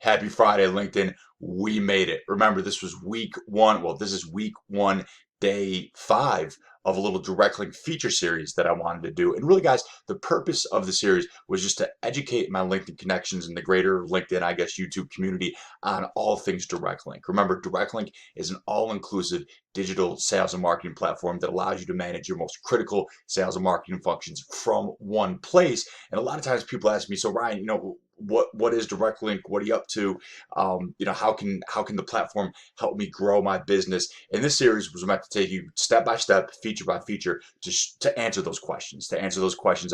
Happy Friday, LinkedIn. We made it. Remember, this was week one. Well, this is week one, day 5 of a little direct link feature series that I wanted to do. And really, guys, the purpose of the series was just to educate my LinkedIn connections and the greater LinkedIn, I guess, YouTube community on all things direct link. Remember, direct link is an all-inclusive digital sales and marketing platform that allows you to manage your most critical sales and marketing functions from one place. And a lot of times people ask me, so Ryan, what is direct link? What are you up to? How can the platform help me grow my business? And this series was meant to take you step by step, feature by feature, to answer those questions,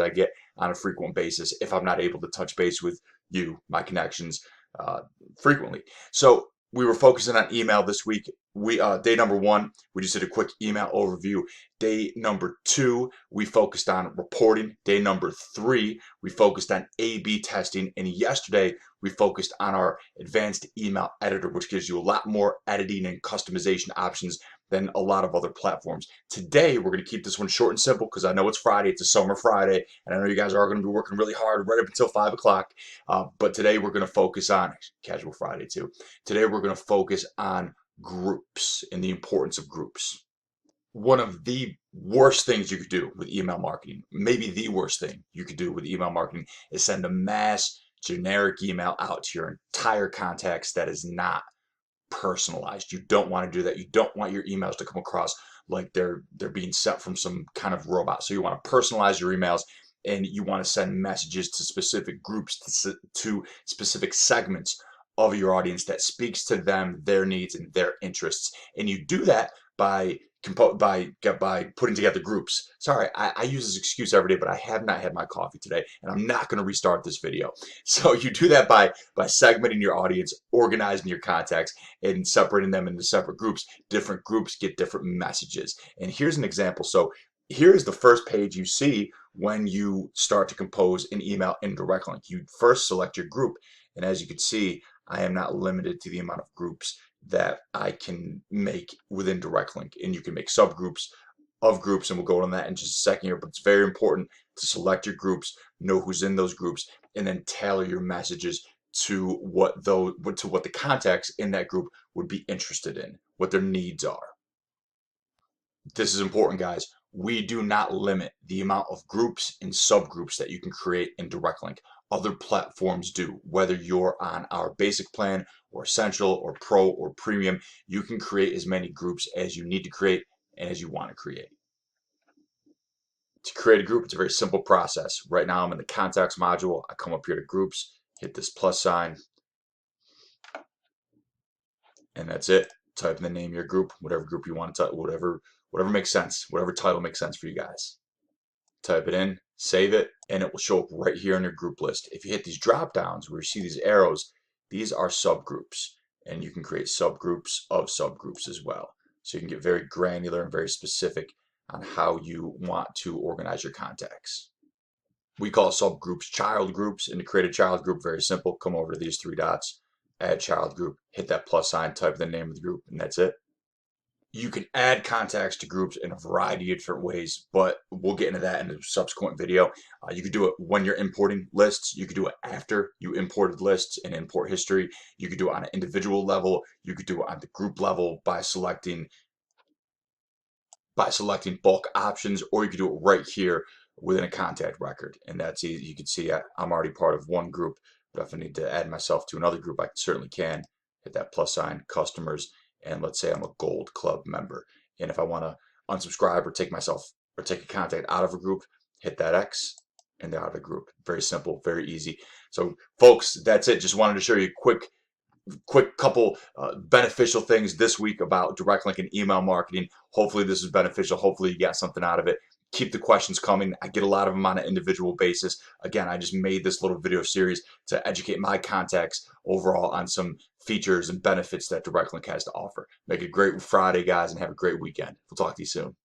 I get on a frequent basis if I'm not able to touch base with you, my connections, uh, frequently. So we were focusing on email this week. We day number 1, we just did a quick email overview. Day number 2, we focused on reporting. Day number 3, we focused on A/B testing. And yesterday, we focused on our advanced email editor, which gives you a lot more editing and customization options than a lot of other platforms. Today, we're going to keep this one short and simple because I know it's Friday. It's a summer Friday, and I know you guys are going to be working really hard right up until 5 o'clock. But today, we're going to focus on casual Friday too. Today, we're going to focus on groups and the importance of groups. One of the worst things you could do with email marketing, maybe the worst thing you could do with email marketing, is send a mass generic email out to your entire contacts that is not personalized. You don't want to do that. You don't want your emails to come across like they're being sent from some kind of robot. So you want to personalize your emails, and you want to send messages to specific groups, to specific segments of your audience that speaks to them, their needs, and their interests. And you do that by by putting together groups. Sorry, I use this excuse every day, but I have not had my coffee today, and I'm not going to restart this video. So you do that by segmenting your audience, organizing your contacts, and separating them into separate groups. Different groups get different messages. And here's an example. So here's the first page you see when you start to compose an email in direct link. You first select your group, and as you can see, I am not limited to the amount of groups that I can make within direct link, and you can make subgroups of groups, and we'll go on that in just a second here. But it's very important to select your groups, know who's in those groups, and then tailor your messages to what the contacts in that group would be interested in, what their needs are. This is important, guys. We do not limit the amount of groups and subgroups that you can create in direct link. Other platforms do. Whether you're on our basic plan or essential or pro or premium, you can create as many groups as you need to create and as you want to create. To create a group, it's a very simple process. Right now I'm in the contacts module. I come up here to groups, hit this plus sign, and that's it. Type in the name of your group, whatever group you want to type, whatever makes sense, whatever title makes sense for you guys. Type it in, save it, and it will show up right here in your group list. If you hit these drop downs where you see these arrows, these are subgroups, and you can create subgroups of subgroups as well. So you can get very granular and very specific on how you want to organize your contacts. We call subgroups child groups, and to create a child group, very simple. Come over to these 3 dots, add child group, hit that plus sign, type the name of the group, and that's it. You can add contacts to groups in a variety of different ways, but we'll get into that in a subsequent video. You could do it when you're importing lists. You could do it after you imported lists and import history. You could do it on an individual level. You could do it on the group level by selecting bulk options, or you could do it right here within a contact record. And that's easy. You can see I'm already part of one group, but if I need to add myself to another group, I certainly can. Hit that plus sign, customers, and let's say I'm a gold club member. And if I want to unsubscribe or take a contact out of a group, hit that X and they're out of the group. Very simple, very easy. So folks, that's it. Just wanted to show you a quick couple beneficial things this week about direct link and email marketing. Hopefully this is beneficial. Hopefully you got something out of it. Keep the questions coming. I get a lot of them on an individual basis. Again, I just made this little video series to educate my contacts overall on some features and benefits that direct link has to offer. Make it a great Friday, guys, and have a great weekend. We'll talk to you soon.